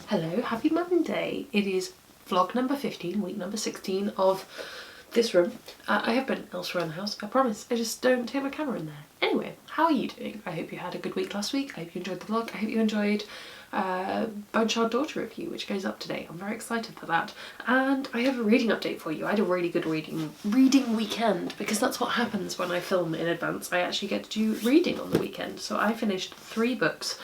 Hello, happy Monday. It is vlog number 15, week number 16 of this room. I have been elsewhere in the house, I promise. I just don't take my camera in there. Anyway, how are you doing? I hope you had a good week last week. I hope you enjoyed the vlog. I hope you enjoyed Bone Child Daughter review, which goes up today. I'm very excited for that. And I have a reading update for you. I had a really good reading weekend, because that's what happens when I film in advance. I actually get to do reading on the weekend. So I finished 3 books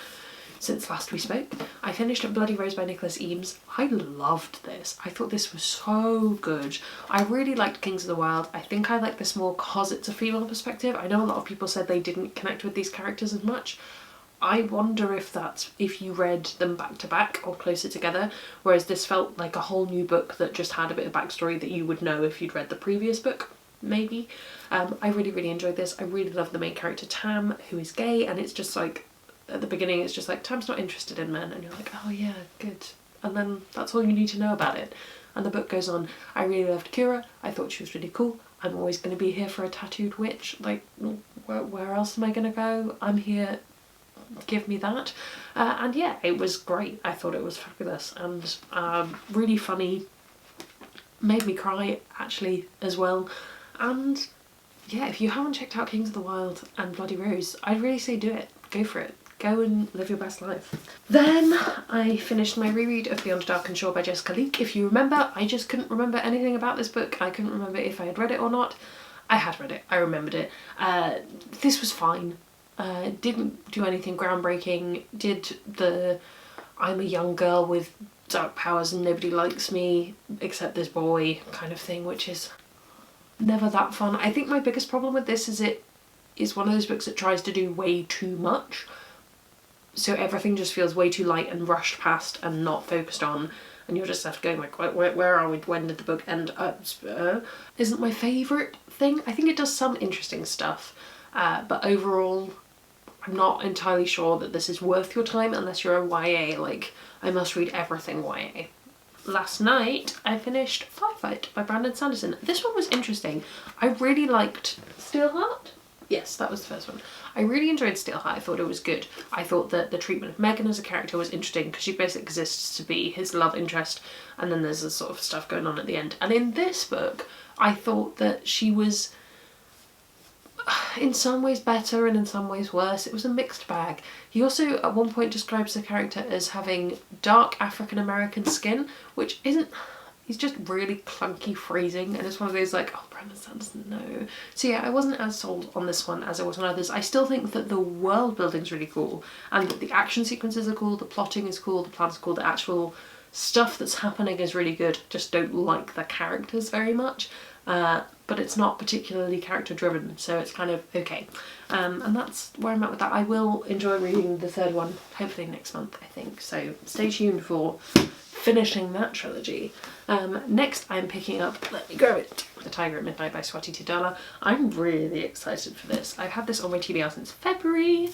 since last we spoke. I finished Bloody Rose by Nicholas Eames. I loved this. I thought this was so good. I really liked Kings of the Wild. I think I like this more because it's a female perspective. I know a lot of people said they didn't connect with these characters as much. I wonder if that's if you read them back to back or closer together, whereas this felt like a whole new book that just had a bit of backstory that you would know if you'd read the previous book, maybe. I really enjoyed this. I really love the main character Tam, who is gay, and it's just like, at the beginning it's just like, Tam's not interested in men, and you're like, oh yeah, good. And then that's all you need to know about it. And the book goes on. I really loved Kira. I thought she was really cool. I'm always going to be here for a tattooed witch. Like, where else am I going to go? I'm here. Give me that. And yeah, it was great. I thought it was fabulous and really funny. Made me cry, actually, as well. And yeah, if you haven't checked out Kings of the Wild and Bloody Rose, I'd really say do it. Go for it. Go and live your best life. Then I finished my reread of Beyond Dark and Shore by Jessica Leek. If you remember, I just couldn't remember anything about this book. I couldn't remember if I had read it or not. I had read it. I remembered it. This was fine. Didn't do anything groundbreaking. Did the I'm a young girl with dark powers and nobody likes me except this boy kind of thing, which is never that fun. I think my biggest problem with this is it is one of those books that tries to do way too much. So everything just feels way too light and rushed past and not focused on, and you're just left going like, where are we? When did the book end? Isn't my favourite thing. I think it does some interesting stuff, but overall I'm not entirely sure that this is worth your time unless you're a YA, like I must read everything YA. Last night I finished Firefight by Brandon Sanderson. This one was interesting. I really liked Steelheart. Yes, that was the first one. I really enjoyed Steelheart. I thought it was good. I thought that the treatment of Megan as a character was interesting because she basically exists to be his love interest, and then there's this sort of stuff going on at the end. And in this book, I thought that she was in some ways better and in some ways worse. It was a mixed bag. He also at one point describes the character as having dark African American skin, which isn't, he's just really clunky phrasing, and it's one of those like, oh, Brandon Sanderson, no. So yeah, I wasn't as sold on this one as I was on others. I still think that the world building's really cool, and the action sequences are cool, the plotting is cool, the plan is cool, the actual stuff that's happening is really good. Just don't like the characters very much. But it's not particularly character driven, so it's kind of okay. And that's where I'm at with that. I will enjoy reading the third one, hopefully next month, I think. So stay tuned for finishing that trilogy. Next I'm picking up Let Me Grow It, The Tiger at Midnight by Swati Tidala. I'm really excited for this. I've had this on my TBR since February.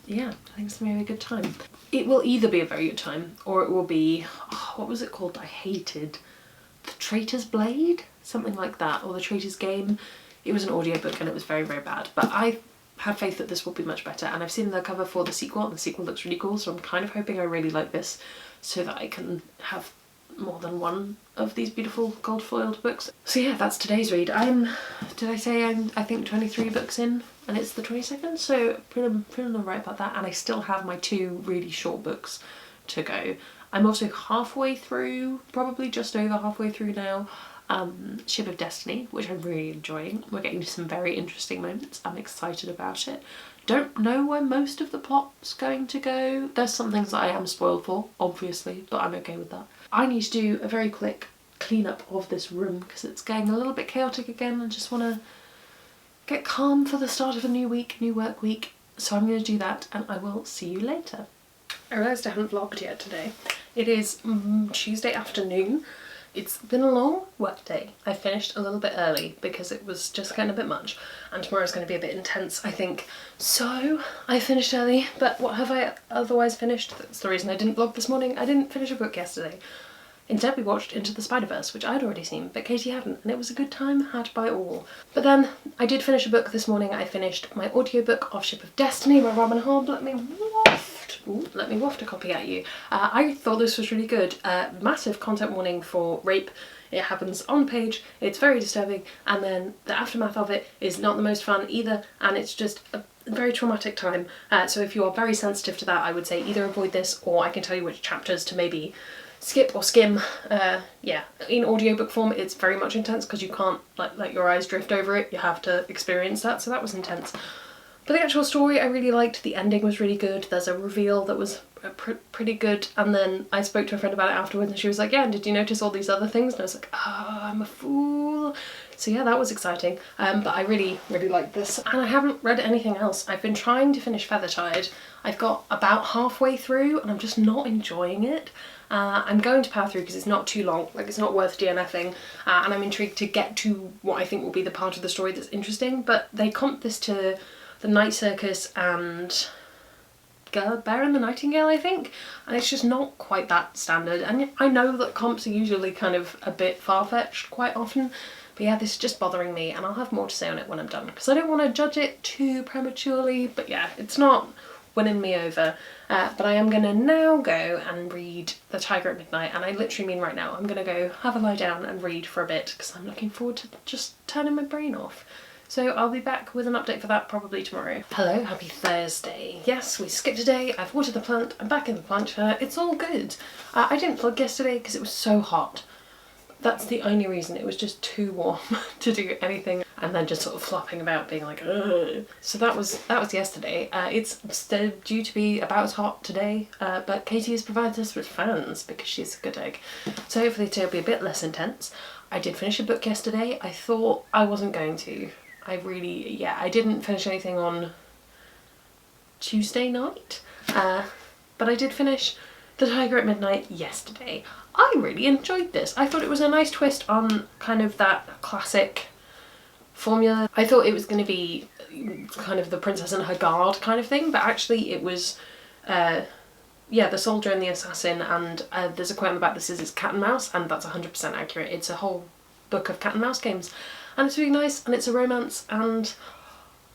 Yeah, I think it's gonna be a good time. It will either be a very good time, or it will be, oh, what was it called I hated? The Traitor's Blade? Something like that, or The Traitor's Game. It was an audiobook and it was very bad, but I have faith that this will be much better, and I've seen the cover for the sequel and the sequel looks really cool, so I'm kind of hoping I really like this so that I can have more than one of these beautiful gold foiled books. So yeah, that's today's read. Did I say I think 23 books in and it's the 22nd, so feeling alright about that, and I still have my 2 really short books to go. I'm also halfway through, probably just over halfway through now, Ship of Destiny, which I'm really enjoying. We're getting to some very interesting moments. I'm excited about it. Don't know where most of the plot's going to go. There's some things that I am spoiled for, obviously, but I'm okay with that. I need to do a very quick clean up of this room because it's getting a little bit chaotic again and just want to get calm for the start of a new week, new work week. So I'm going to do that and I will see you later. I realised I haven't vlogged yet today. It is Tuesday afternoon. It's been a long work day. I finished a little bit early because it was just getting a bit much, and tomorrow's going to be a bit intense, I think. So I finished early, but what have I otherwise finished? That's the reason I didn't vlog this morning. I didn't finish a book yesterday. Instead we watched Into the Spider-Verse, which I'd already seen, but Katie hadn't, and it was a good time had by all. But then I did finish a book this morning. I finished my audiobook of Ship of Destiny by Robin Hobb. Let me waft. Ooh. let me waft a copy at you. I thought this was really good. Massive content warning for rape. It happens on the page, it's very disturbing, and then the aftermath of it is not the most fun either, and it's just a very traumatic time. So if you are very sensitive to that, I would say either avoid this, or I can tell you which chapters to maybe skip or skim. Yeah, in audiobook form it's very much intense because you can't let your eyes drift over it, you have to experience that, so that was intense. But the actual story I really liked, the ending was really good, there's a reveal that was pretty good, and then I spoke to a friend about it afterwards and she was like, yeah, and did you notice all these other things? And I was like, oh, I'm a fool. So yeah, that was exciting, but I really liked this. And I haven't read anything else. I've been trying to finish Feathertide. I've got about halfway through and I'm just not enjoying it. I'm going to power through because it's not too long, like it's not worth DNFing, and I'm intrigued to get to what I think will be the part of the story that's interesting, but they comp this to The Night Circus and Bear and the Nightingale, I think, and it's just not quite that standard. And I know that comps are usually kind of a bit far-fetched quite often, but yeah, this is just bothering me, and I'll have more to say on it when I'm done because I don't want to judge it too prematurely. But yeah, it's not winning me over, but I am gonna now go and read The Tiger at Midnight, and I literally mean right now. I'm gonna go have a lie down and read for a bit because I'm looking forward to just turning my brain off. So I'll be back with an update for that probably tomorrow. Hello, happy Thursday. Yes, we skipped a day, I've watered the plant, I'm back in the plant, it's all good. I didn't vlog yesterday because it was so hot. That's the only reason, it was just too warm to do anything, and then just sort of flopping about being like, ugh. So that was yesterday. It's still due to be about as hot today, but Katie has provided us with fans because she's a good egg. So hopefully today will be a bit less intense. I did finish a book yesterday. I thought I wasn't going to. I didn't finish anything on Tuesday night, but I did finish The Tiger at Midnight yesterday. I really enjoyed this. I thought it was a nice twist on kind of that classic formula. I thought it was going to be kind of the princess and her guard kind of thing, but actually it was, yeah, the soldier and the assassin, and there's a quote on the back that says it's cat and mouse, and that's 100% accurate. It's a whole book of cat and mouse games, and it's really nice, and it's a romance, and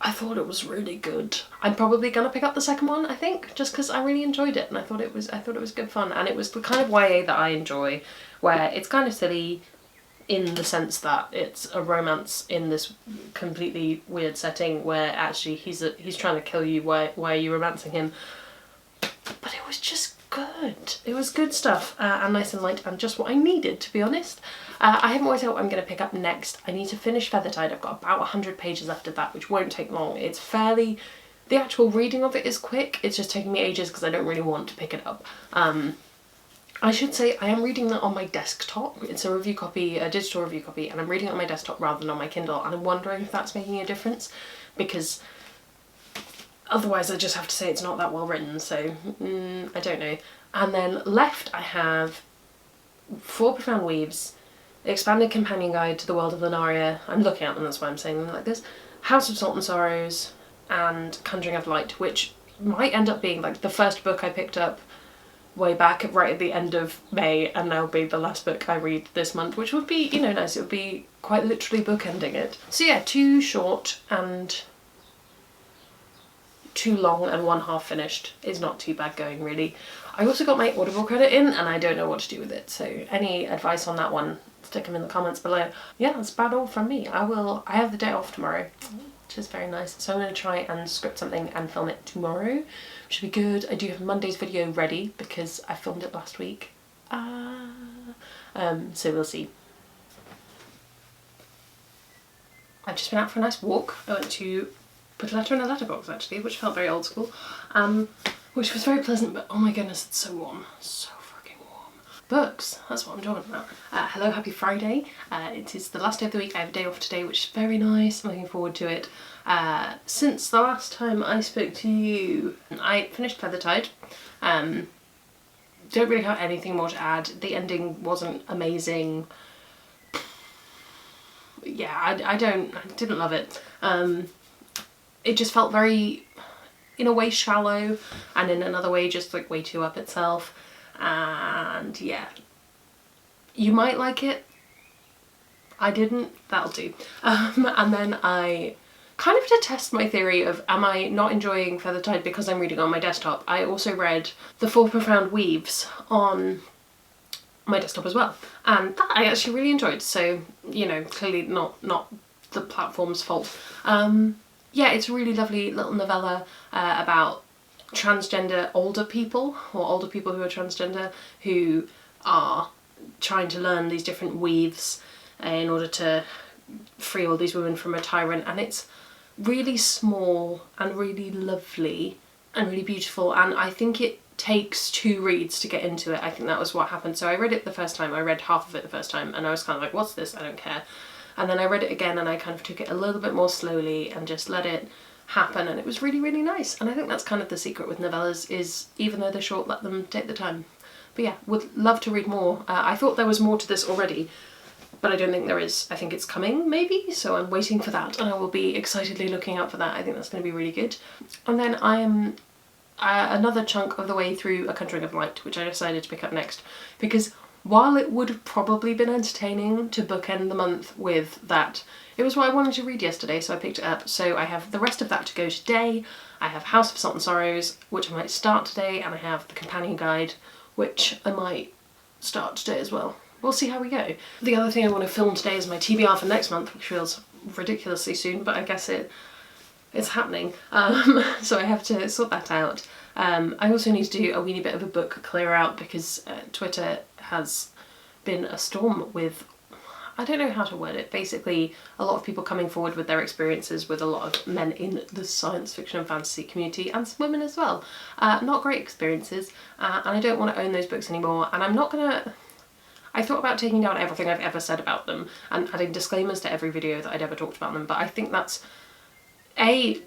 I thought it was really good. I'm probably gonna pick up the second one, I think, just because I really enjoyed it, and I thought it was good fun, and it was the kind of YA that I enjoy, where it's kind of silly in the sense that it's a romance in this completely weird setting where actually he's trying to kill you while you're romancing him. But it was just good. It was good stuff, and nice and light, and just what I needed, to be honest. I haven't worked out what I'm going to pick up next. I need to finish Feathertide. I've got about 100 pages left of that, which won't take long. It's fairly... the actual reading of it is quick. It's just taking me ages because I don't really want to pick it up. I should say I am reading that on my desktop. It's a review copy, a digital review copy, and I'm reading it on my desktop rather than on my Kindle, and I'm wondering if that's making a difference, because otherwise I just have to say it's not that well written, so I don't know. And then left I have 4 Profound Weaves, Expanded Companion Guide to the World of Lunaria, I'm looking at them, that's why I'm saying them like this, House of Salt and Sorrows, and Conjuring of Light, which might end up being like the first book I picked up way back right at the end of May, and now be the last book I read this month, which would be, you know, nice. It would be quite literally bookending it. So yeah, 2 short and 2 long and 1 half finished is not too bad going, really. I also got my Audible credit in, and I don't know what to do with it, so any advice on that one, stick them in the comments below. Yeah, that's about all from me. I have the day off tomorrow, which is very nice, so I'm going to try and script something and film it tomorrow, which should be good. I do have Monday's video ready because I filmed it last week, so we'll see. I've just been out for a nice walk. I went to put a letter in a letterbox, actually, which felt very old school, which was very pleasant, but oh my goodness, it's so warm, so freaking warm. Books, that's what I'm talking about. Hello, happy Friday. It is the last day of the week. I have a day off today, which is very nice. I'm looking forward to it. Since the last time I spoke to you, I finished Feathertide. Don't really have anything more to add. The ending wasn't amazing. Yeah, I didn't love it. It just felt very, in a way, shallow, and in another way just like way too up itself, and yeah, you might like it. I didn't. That'll do. And then I kind of to test my theory of am I not enjoying Feathertide because I'm reading on my desktop, I also read The Four Profound Weaves on my desktop as well, and that I actually really enjoyed, so, you know, clearly not the platform's fault. Yeah, it's a really lovely little novella about transgender older people, or older people who are transgender, who are trying to learn these different weaves in order to free all these women from a tyrant, and it's really small and really lovely and really beautiful, and I think it takes 2 reads to get into it. I think that was what happened. So I read it the first time, I read half of it the first time, and I was kind of like, what's this? I don't care. And then I read it again and I kind of took it a little bit more slowly and just let it happen, and it was really, really nice. And I think that's kind of the secret with novellas, is even though they're short, let them take the time. But yeah, would love to read more. I thought there was more to this already, but I don't think there is. I think it's coming, maybe, so I'm waiting for that, and I will be excitedly looking out for that. I think that's going to be really good. And then I am another chunk of the way through A Conjuring of Light, which I decided to pick up next, because while it would have probably been entertaining to bookend the month with that, it was what I wanted to read yesterday, so I picked it up. So I have the rest of that to go today. I have House of Salt and Sorrows, which I might start today, and I have the companion guide, which I might start today as well. We'll see how we go. The other thing I want to film today is my TBR for next month, which feels ridiculously soon, but I guess it's happening. So I have to sort that out. I also need to do a weeny bit of a book clear out, because Twitter has been a storm with, I don't know how to word it, basically a lot of people coming forward with their experiences with a lot of men in the science fiction and fantasy community, and some women as well. Not great experiences, and I don't want to own those books anymore, and I'm not gonna... I thought about taking down everything I've ever said about them and adding disclaimers to every video that I'd ever talked about them, but I think that's A,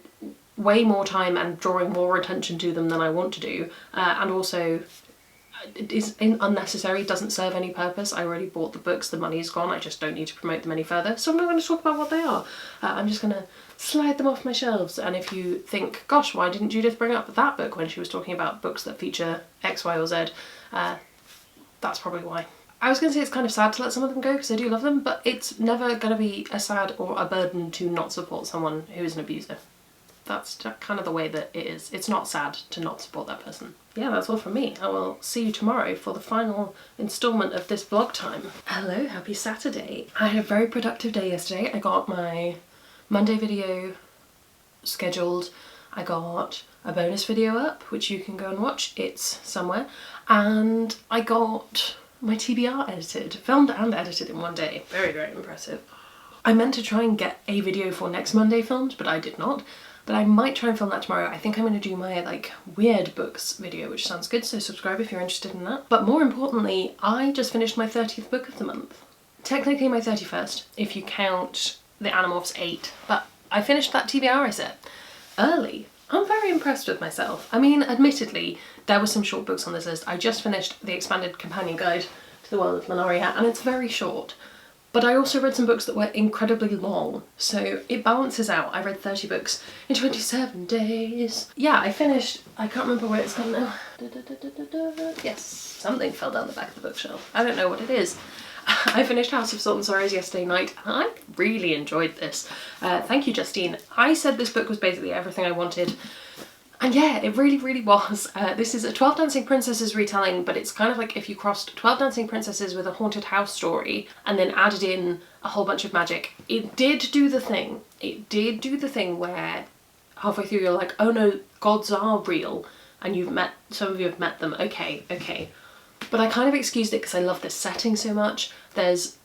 way more time and drawing more attention to them than I want to do, and also it is unnecessary, doesn't serve any purpose. I already bought the books, the money's gone, I just don't need to promote them any further, so I'm not going to talk about what they are. I'm just going to slide them off my shelves, and if you think, gosh, why didn't Judith bring up that book when she was talking about books that feature X, Y or Z, that's probably why. I was going to say it's kind of sad to let some of them go because I do love them, but it's never going to be a sad or a burden to not support someone who is an abuser. That's kind of the way that it is. It's not sad to not support that person. Yeah, that's all from me. I will see you tomorrow for the final instalment of this vlog time. Hello, happy Saturday. I had a very productive day yesterday. I got my Monday video scheduled. I got a bonus video up, which you can go and watch. It's somewhere. And I got my TBR edited, filmed and edited in one day. Very, very impressive. I meant to try and get a video for next Monday filmed, but I did not. But I might try and film that tomorrow. I think I'm going to do my like weird books video, which sounds good, so subscribe if you're interested in that. But more importantly, I just finished my 30th book of the month. Technically my 31st, if you count the Animorphs 8, but I finished that TBR I set early. I'm very impressed with myself. I mean, admittedly, there were some short books on this list. I just finished the expanded companion guide to the world of Menaria, and it's very short. But I also read some books that were incredibly long, so it balances out. I read 30 books in 27 days. Yeah, I finished, I can't remember where it's gone now. Yes, something fell down the back of the bookshelf. I don't know what it is. I finished House of Salt and Sorrows yesterday night, and I really enjoyed this. Thank you, Justine. I said this book was basically everything I wanted. And yeah, it really, really was. This is a 12 Dancing Princesses retelling, but it's kind of like if you crossed 12 Dancing Princesses with a haunted house story and then added in a whole bunch of magic. It did do the thing. It did do the thing where halfway through you're like, oh no, gods are real, and some of you have met them. Okay, okay. But I kind of excused it because I love this setting so much. There's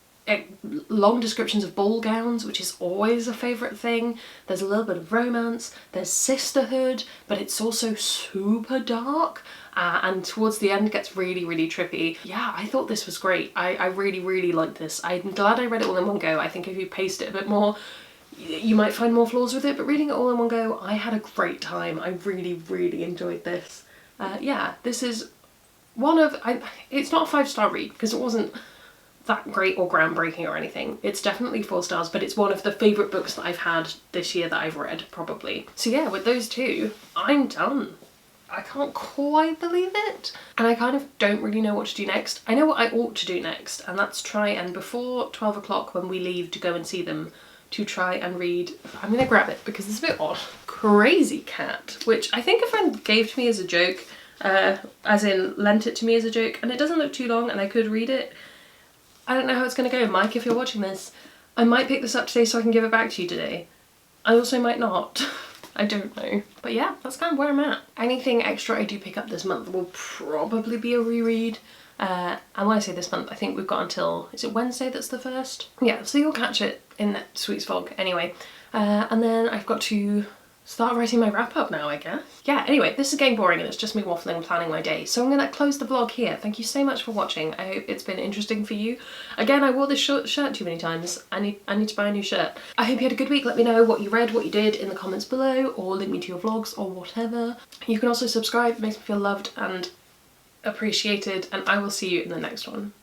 long descriptions of ball gowns, which is always a favourite thing. There's a little bit of romance, there's sisterhood, but it's also super dark, and towards the end gets really, really trippy. Yeah, I thought this was great. I really, really liked this. I'm glad I read it all in one go. I think if you paced it a bit more, you might find more flaws with it, but reading it all in one go, I had a great time. I really, really enjoyed this. Yeah, this is one of... it's not a 5-star read, because it wasn't that great or groundbreaking or anything. It's definitely 4 stars, but it's one of the favourite books that I've had this year that I've read, probably. So yeah, with those two, I'm done. I can't quite believe it. And I kind of don't really know what to do next. I know what I ought to do next, and that's try and before 12 o'clock when we leave to go and see them, to try and read. I'm gonna grab it because it's a bit odd. Crazy Cat, which I think a friend gave to me as a joke, as in lent it to me as a joke, and it doesn't look too long and I could read it. I don't know how it's gonna go. Mike, if you're watching this, I might pick this up today so I can give it back to you today. I also might not. I don't know. But yeah, that's kind of where I'm at. Anything extra I do pick up this month will probably be a reread. And when I say this month, I think we've got until, is it Wednesday that's the 1st? Yeah, so you'll catch it in that Sweets vlog anyway. And then I've got to start writing my wrap up now, I guess. Yeah, anyway, this is getting boring and it's just me waffling and planning my day. So I'm gonna close the vlog here. Thank you so much for watching. I hope it's been interesting for you. Again, I wore this shirt too many times. I need to buy a new shirt. I hope you had a good week. Let me know what you read, what you did in the comments below, or link me to your vlogs or whatever. You can also subscribe, it makes me feel loved and appreciated, and I will see you in the next one.